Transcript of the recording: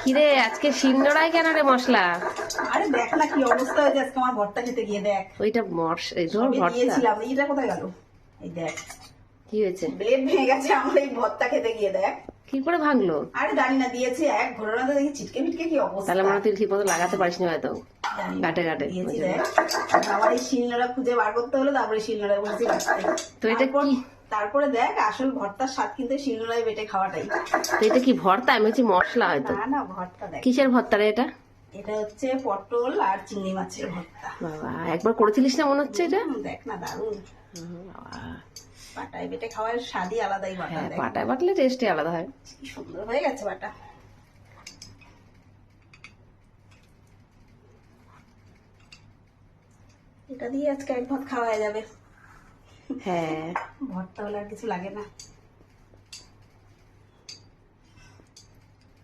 কিরে আজকে শিলনোড়ায় কেন রে মশলা? আরে দেখ না কি অবস্থা হয়েছে আজকে আমার ভর্তা খেতে গিয়ে, দেখ। ওইটা এই ধর সবই ভর্তা। দিয়েছিলাম, এইটা কোথায় গেল? এই দেখ, কি হয়েছে? ব্লেড ভেঙে গেছে আমার এই ভর্তা খেতে গিয়ে, দেখ। কি করে ভাঙলো? আরে জানি না, দিয়েছে এক ঘটনাতে দেখি ছিটকে ফিটকে কি অবস্থা। তাহলে মনে হয় তুই ঠিক মতো লাগাতে পারিস না হয়তো, জানি না, গাটে গাটে দিয়েছি ওই জন্য। দেখ। আবার এই শিলনোড়া খুঁজে বার করতে হলো, তারপরে শিলনোড়ায় বসেছি বাটতে। তো এটা কি? তারপরে দেখ আসল ভর্তার স্বাদ কিন্তু শিলনোড়ায় বেটে খাওয়াটাই। তো এটা কি ভর্তা? আমি হচ্ছে মশলা হয়তো। না না, ভর্তা দেখ। কিসের ভর্তা রে এটা? এটা হচ্ছে পটল আর চিংড়ি মাছের ভর্তা। বাবা, একবার করেছিলিস না মনে হচ্ছে এটা? দেখ না, দারুণ। বাবা, পাটায় বেটে খাওয়ার স্বাদই আলাদাই বাটা, হ্যাঁ দেখ পাটায় বাটলে টেস্টই আলাদা হয়। কি সুন্দর হয়ে গেছে বাটা। এটা দিয়ে আজকে এক ভাত খাওয়া যাবে। হ্যাঁ ভর্তা হলে আর কিছু লাগে না।